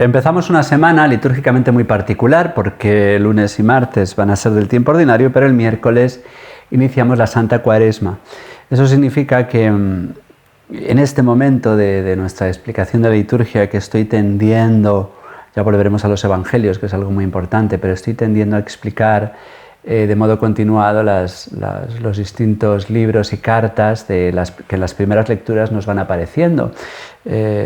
Empezamos una semana litúrgicamente muy particular porque lunes y martes van a ser del tiempo ordinario, pero el miércoles iniciamos la Santa Cuaresma. Eso significa que en este momento de nuestra explicación de la liturgia que estoy tendiendo, ya volveremos a los evangelios, que es algo muy importante, pero estoy tendiendo a explicar de modo continuado los distintos libros y cartas que en las primeras lecturas nos van apareciendo,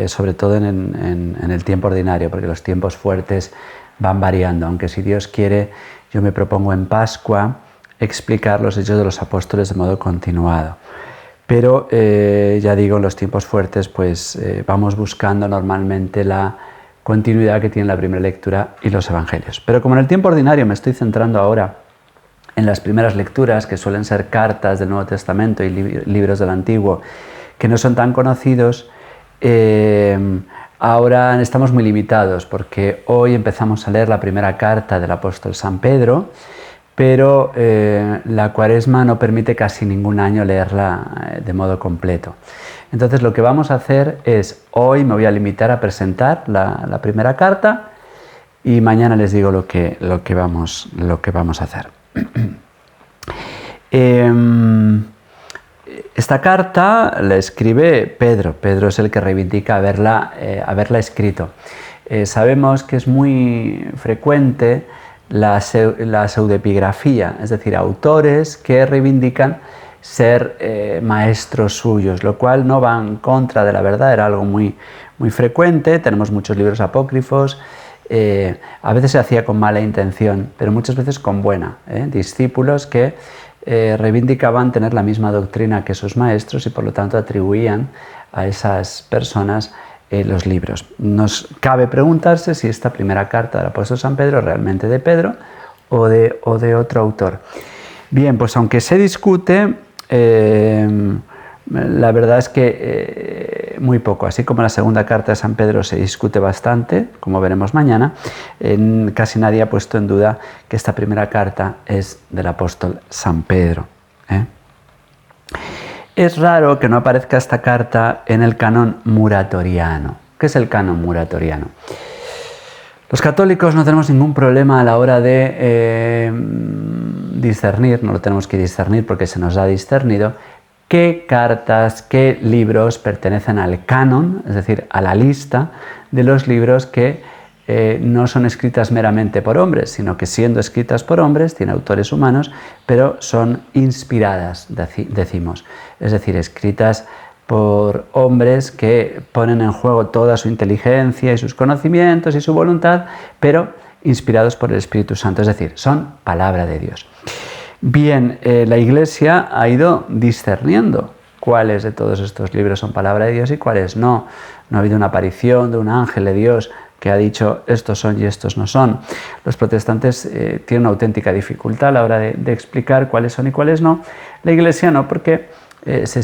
sobre todo en el tiempo ordinario, porque los tiempos fuertes van variando, aunque si Dios quiere, yo me propongo en Pascua explicar los Hechos de los Apóstoles de modo continuado. Pero ya digo, en los tiempos fuertes pues vamos buscando normalmente la continuidad que tiene la primera lectura y los evangelios. Pero como en el tiempo ordinario me estoy centrando ahora en las primeras lecturas, que suelen ser cartas del Nuevo Testamento y libros del Antiguo, que no son tan conocidos, ahora estamos muy limitados, porque hoy empezamos a leer la primera carta del apóstol San Pedro, pero la Cuaresma no permite casi ningún año leerla de modo completo. Entonces lo que vamos a hacer es, hoy me voy a limitar a presentar la primera carta y mañana les digo lo que vamos a hacer. Esta carta la escribe Pedro. Pedro es el que reivindica haberla escrito. Sabemos que es muy frecuente la pseudepigrafía, es decir, autores que reivindican ser maestros suyos, lo cual no va en contra de la verdad, era algo muy, muy frecuente. Tenemos muchos libros apócrifos. A veces se hacía con mala intención, pero muchas veces con buena. Discípulos que reivindicaban tener la misma doctrina que sus maestros y por lo tanto atribuían a esas personas los libros. Nos cabe preguntarse si esta primera carta del apóstol San Pedro es realmente de Pedro o de otro autor. Bien, pues aunque se discute, la verdad es que muy poco. Así como la segunda carta de San Pedro se discute bastante, como veremos mañana, casi nadie ha puesto en duda que esta primera carta es del apóstol San Pedro. Es raro que no aparezca esta carta en el canon muratoriano. ¿Qué es el canon muratoriano? Los católicos no tenemos ningún problema a la hora de discernir, no lo tenemos que discernir porque se nos ha discernido, qué cartas, qué libros pertenecen al canon, es decir, a la lista de los libros que no son escritas meramente por hombres, sino que siendo escritas por hombres, tienen autores humanos, pero son inspiradas, decimos, es decir, escritas por hombres que ponen en juego toda su inteligencia y sus conocimientos y su voluntad, pero inspirados por el Espíritu Santo, es decir, son palabra de Dios. Bien, la Iglesia ha ido discerniendo cuáles de todos estos libros son palabra de Dios y cuáles no. No ha habido una aparición de un ángel de Dios que ha dicho estos son y estos no son. Los protestantes tienen una auténtica dificultad a la hora de explicar cuáles son y cuáles no. La Iglesia no, porque se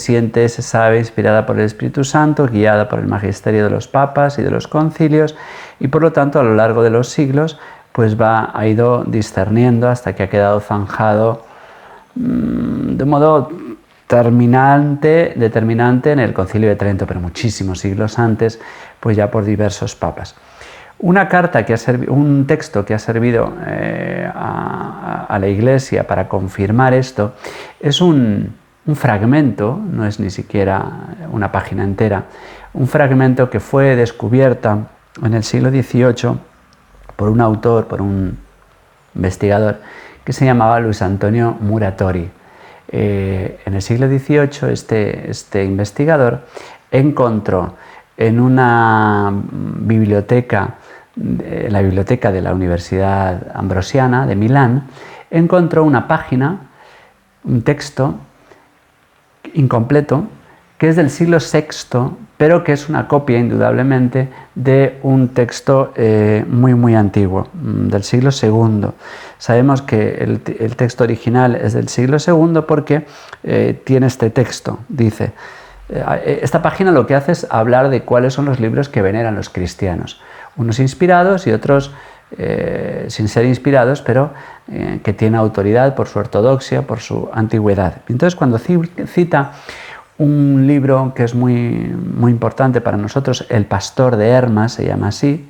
sabe, inspirada por el Espíritu Santo, guiada por el magisterio de los papas y de los concilios, y por lo tanto a lo largo de los siglos pues ha ido discerniendo hasta que ha quedado zanjado de modo determinante en el Concilio de Trento, pero muchísimos siglos antes, pues ya por diversos papas. Un texto que ha servido a la Iglesia para confirmar esto es un fragmento, no es ni siquiera una página entera, un fragmento que fue descubierta en el siglo XVIII por un autor, por un investigador, que se llamaba Luis Antonio Muratori. En el siglo XVIII este investigador encontró en una biblioteca, en la biblioteca de la Universidad Ambrosiana de Milán, encontró una página, un texto incompleto, que es del siglo VI, pero que es una copia indudablemente de un texto muy muy antiguo, del siglo II. Sabemos que el texto original es del siglo II porque tiene este texto, dice, esta página lo que hace es hablar de cuáles son los libros que veneran los cristianos, unos inspirados y otros sin ser inspirados, pero que tienen autoridad por su ortodoxia, por su antigüedad. Entonces, cuando cita un libro que es muy importante para nosotros, El Pastor de Hermas, se llama así,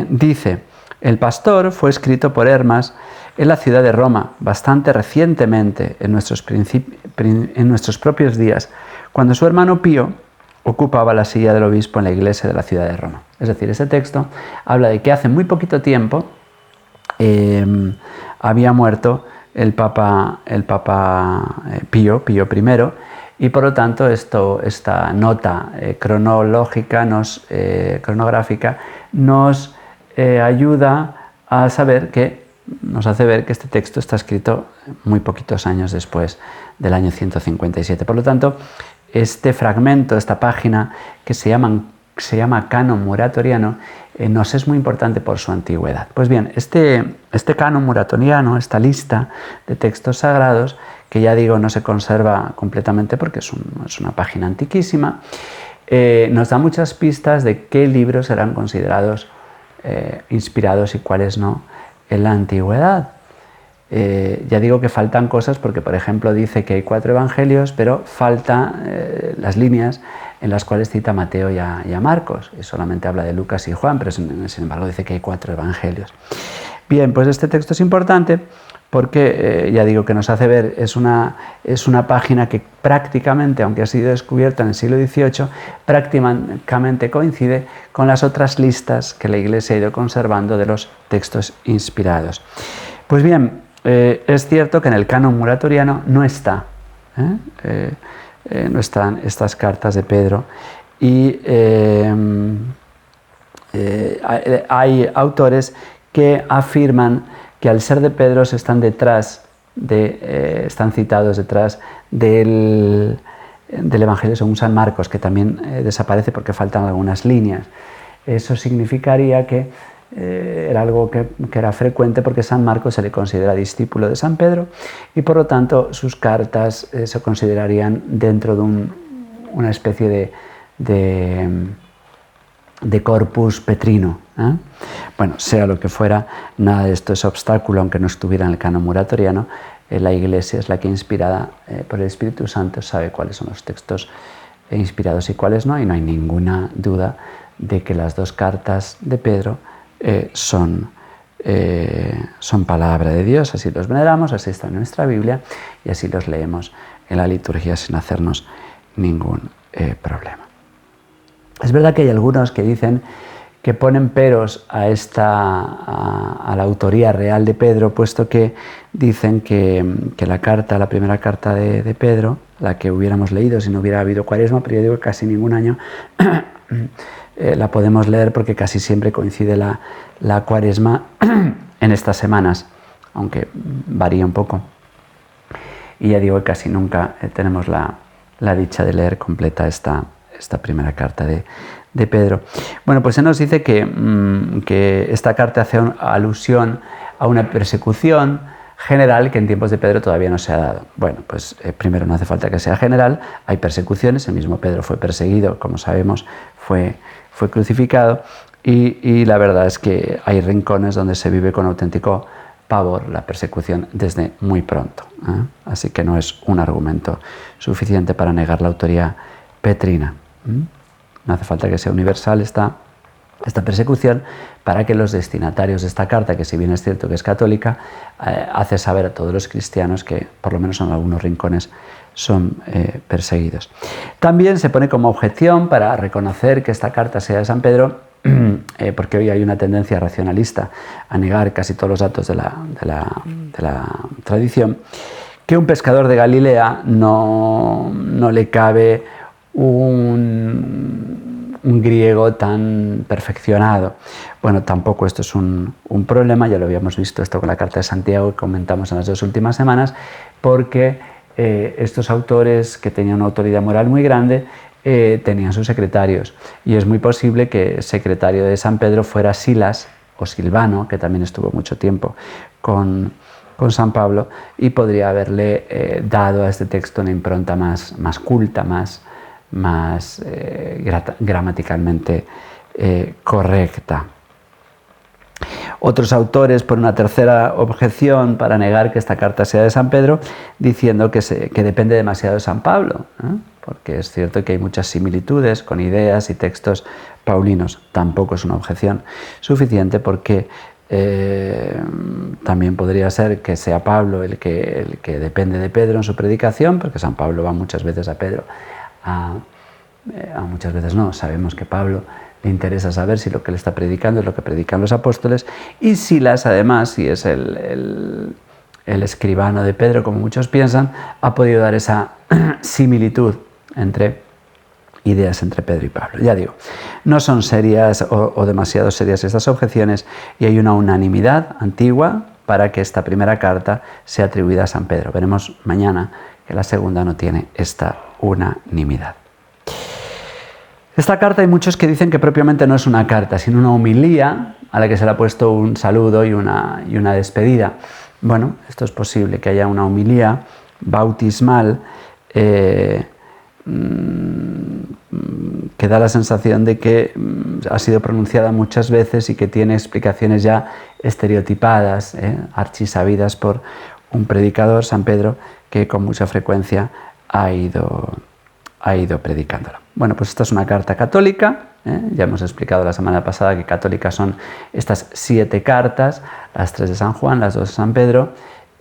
dice: El Pastor fue escrito por Hermas en la ciudad de Roma, bastante recientemente, en nuestros propios días, cuando su hermano Pío ocupaba la silla del obispo en la iglesia de la ciudad de Roma. Es decir, este texto habla de que hace muy poquito tiempo había muerto el Papa Pío I, y por lo tanto esta nota cronológica, cronográfica, nos ayuda a saber que nos hace ver que este texto está escrito muy poquitos años después del año 157. Por lo tanto, este fragmento, esta página que se llama Canon Muratoriano, nos es muy importante por su antigüedad. Pues bien, este Canon Muratoriano, esta lista de textos sagrados, que ya digo no se conserva completamente porque es una página antiquísima, nos da muchas pistas de qué libros serán considerados inspirados y cuáles no en la antigüedad. Ya digo que faltan cosas porque, por ejemplo, dice que hay 4 evangelios, pero faltan las líneas en las cuales cita Mateo y a Marcos, y solamente habla de Lucas y Juan, pero sin embargo dice que hay 4 evangelios. Bien, pues este texto es importante porque, ya digo que nos hace ver, es una página que prácticamente, aunque ha sido descubierta en el siglo XVIII, prácticamente coincide con las otras listas que la Iglesia ha ido conservando de los textos inspirados. Pues bien, es cierto que en el canon muratoriano no están estas cartas de Pedro, y hay autores que afirman que al ser de Pedro están citados detrás del Evangelio según San Marcos, que también desaparece porque faltan algunas líneas. Eso significaría que era algo que era frecuente porque San Marcos se le considera discípulo de San Pedro, y por lo tanto sus cartas se considerarían dentro de una especie de corpus petrino. Bueno, sea lo que fuera, nada de esto es obstáculo, aunque no estuviera en el canon muratoriano. La Iglesia es la que, inspirada por el Espíritu Santo, sabe cuáles son los textos inspirados y cuáles no, y no hay ninguna duda de que las 2 cartas de Pedro son palabra de Dios. Así los veneramos, así están en nuestra Biblia y así los leemos en la liturgia sin hacernos ningún problema. Es verdad que hay algunos que dicen que ponen peros a la autoría real de Pedro, puesto que dicen que la primera carta de Pedro, la que hubiéramos leído si no hubiera habido Cuaresma, pero yo digo que casi ningún año la podemos leer porque casi siempre coincide la Cuaresma en estas semanas, aunque varía un poco. Y ya digo que casi nunca tenemos la dicha de leer completa esta primera carta de Pedro. Bueno, pues se nos dice que esta carta hace alusión a una persecución general que en tiempos de Pedro todavía no se ha dado. Bueno, pues primero no hace falta que sea general, hay persecuciones, el mismo Pedro fue perseguido, como sabemos, fue crucificado, y la verdad es que hay rincones donde se vive con auténtico pavor la persecución desde muy pronto, así que no es un argumento suficiente para negar la autoría petrina. No hace falta que sea universal esta persecución para que los destinatarios de esta carta, que si bien es cierto que es católica, hace saber a todos los cristianos que por lo menos en algunos rincones son perseguidos. También se pone como objeción para reconocer que esta carta sea de San Pedro, porque hoy hay una tendencia racionalista a negar casi todos los datos de la tradición, que un pescador de Galilea no le cabe un griego tan perfeccionado. Bueno, tampoco esto es un problema, ya lo habíamos visto esto con la carta de Santiago que comentamos en las 2 últimas semanas, porque estos autores que tenían una autoridad moral muy grande tenían sus secretarios, y es muy posible que el secretario de San Pedro fuera Silas o Silvano, que también estuvo mucho tiempo con San Pablo, y podría haberle dado a este texto una impronta más culta, más gramaticalmente correcta. Otros autores ponen una tercera objeción para negar que esta carta sea de San Pedro, diciendo que depende demasiado de San Pablo, porque es cierto que hay muchas similitudes con ideas y textos paulinos. Tampoco es una objeción suficiente porque también podría ser que sea Pablo el que depende de Pedro en su predicación, porque San Pablo va muchas veces a Pedro, muchas veces no, sabemos que Pablo le interesa saber si lo que le está predicando es lo que predican los apóstoles, y Silas, además, si es el escribano de Pedro, como muchos piensan, ha podido dar esa similitud entre ideas entre Pedro y Pablo. Ya digo, no son serias o demasiado serias estas objeciones, y hay una unanimidad antigua para que esta primera carta sea atribuida a San Pedro. Veremos mañana que la segunda no tiene esta unanimidad. Esta carta hay muchos que dicen que propiamente no es una carta, sino una homilía a la que se le ha puesto un saludo y una despedida. Bueno, esto es posible, que haya una homilía bautismal que da la sensación de que ha sido pronunciada muchas veces y que tiene explicaciones ya estereotipadas, archisabidas por un predicador, San Pedro, que con mucha frecuencia ha ido predicándola. Bueno, pues esta es una carta católica, ya hemos explicado la semana pasada que católicas son estas 7 cartas, las 3 de San Juan, las 2 de San Pedro,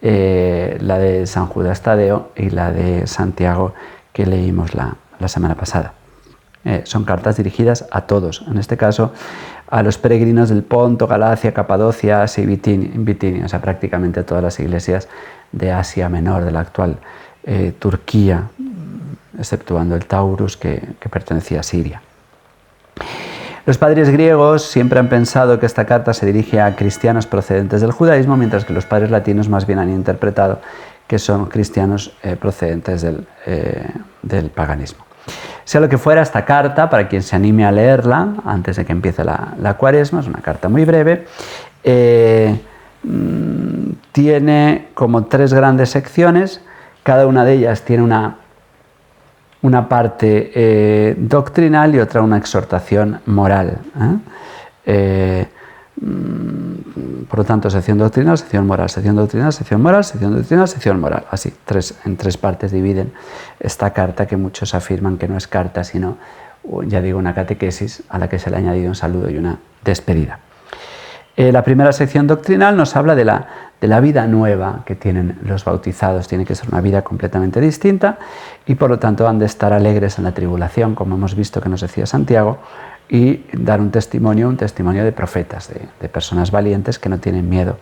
la de San Judas Tadeo y la de Santiago que leímos la semana pasada. Son cartas dirigidas a todos, en este caso a los peregrinos del Ponto, Galacia, Capadocia, Asia y Bitinia, o sea, prácticamente a todas las iglesias de Asia Menor, de la actual Turquía, exceptuando el Taurus que pertenecía a Siria. Los padres griegos siempre han pensado que esta carta se dirige a cristianos procedentes del judaísmo, mientras que los padres latinos más bien han interpretado que son cristianos procedentes del paganismo. Sea lo que fuera, esta carta, para quien se anime a leerla antes de que empiece la Cuaresma, es una carta muy breve, tiene como 3 grandes secciones. Cada una de ellas tiene una parte doctrinal y otra una exhortación moral. Por lo tanto, sección doctrinal, sección moral, sección doctrinal, sección moral, sección doctrinal, sección moral. Así, en 3 partes dividen esta carta, que muchos afirman que no es carta, sino, ya digo, una catequesis a la que se le ha añadido un saludo y una despedida. La primera sección doctrinal nos habla de la vida nueva que tienen los bautizados. Tiene que ser una vida completamente distinta y por lo tanto han de estar alegres en la tribulación, como hemos visto que nos decía Santiago, y dar un testimonio de profetas, de personas valientes que no tienen miedo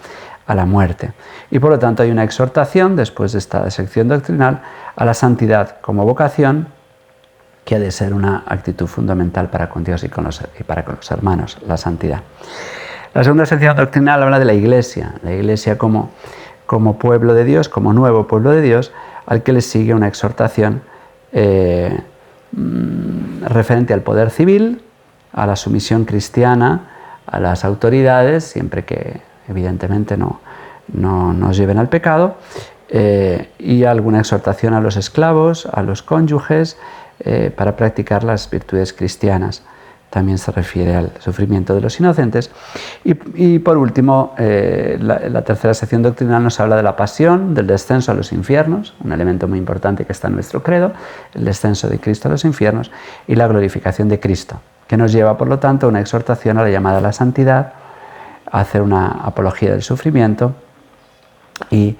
a la muerte. Y por lo tanto hay una exhortación, después de esta sección doctrinal, a la santidad como vocación, que ha de ser una actitud fundamental para con Dios y para con los hermanos, la santidad. La segunda sección doctrinal habla de la Iglesia como pueblo de Dios, como nuevo pueblo de Dios, al que le sigue una exhortación referente al poder civil, a la sumisión cristiana, a las autoridades, siempre que evidentemente no nos lleven al pecado, y alguna exhortación a los esclavos, a los cónyuges, para practicar las virtudes cristianas. También se refiere al sufrimiento de los inocentes. Y por último, la tercera sección doctrinal nos habla de la pasión, del descenso a los infiernos, un elemento muy importante que está en nuestro credo, el descenso de Cristo a los infiernos, y la glorificación de Cristo, que nos lleva, por lo tanto, a una exhortación a la llamada a la santidad, a hacer una apología del sufrimiento y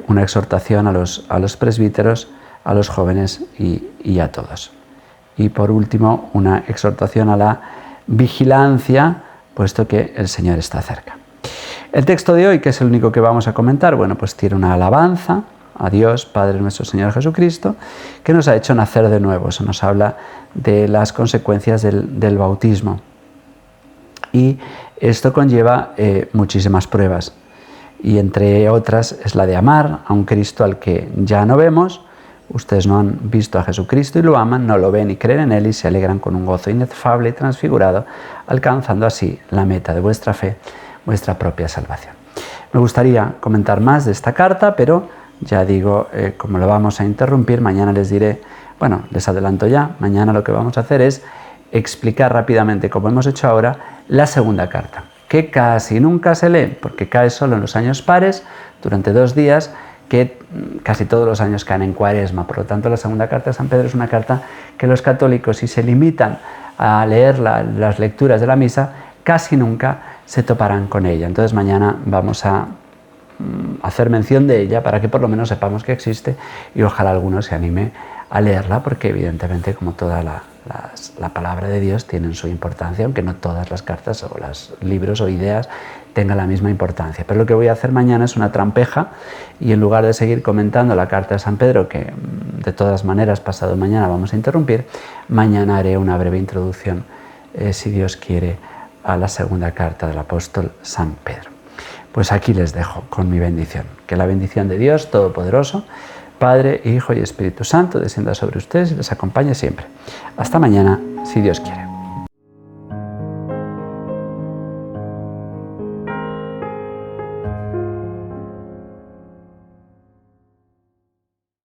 una exhortación a los presbíteros, a los jóvenes y a todos. Y por último, una exhortación a la vigilancia, puesto que el Señor está cerca. El texto de hoy, que es el único que vamos a comentar, bueno, pues tiene una alabanza a Dios, Padre nuestro Señor Jesucristo, que nos ha hecho nacer de nuevo. Eso nos habla de las consecuencias del bautismo. Y esto conlleva muchísimas pruebas. Y entre otras es la de amar a un Cristo al que ya no vemos. Ustedes no han visto a Jesucristo y lo aman, no lo ven y creen en Él y se alegran con un gozo inefable y transfigurado, alcanzando así la meta de vuestra fe, vuestra propia salvación. Me gustaría comentar más de esta carta, pero ya digo, como lo vamos a interrumpir, mañana les diré, bueno, les adelanto ya, mañana lo que vamos a hacer es explicar rápidamente, como hemos hecho ahora, la segunda carta. que casi nunca se lee, porque cae solo en los años pares, durante 2 días, que casi todos los años caen en Cuaresma. Por lo tanto, la segunda carta de San Pedro es una carta que los católicos, si se limitan a leer las lecturas de la misa, casi nunca se toparán con ella. Entonces mañana vamos a hacer mención de ella para que por lo menos sepamos que existe y ojalá alguno se anime a leerla, porque evidentemente, como toda la palabra de Dios, tienen su importancia, aunque no todas las cartas o los libros o ideas tengan la misma importancia. Pero lo que voy a hacer mañana es una trampeja, y en lugar de seguir comentando la carta de San Pedro, que de todas maneras pasado mañana vamos a interrumpir, mañana haré una breve introducción, si Dios quiere, a la segunda carta del apóstol San Pedro. Pues aquí les dejo con mi bendición. Que la bendición de Dios Todopoderoso, Padre, Hijo y Espíritu Santo, descienda sobre ustedes y les acompañe siempre. Hasta mañana, si Dios quiere.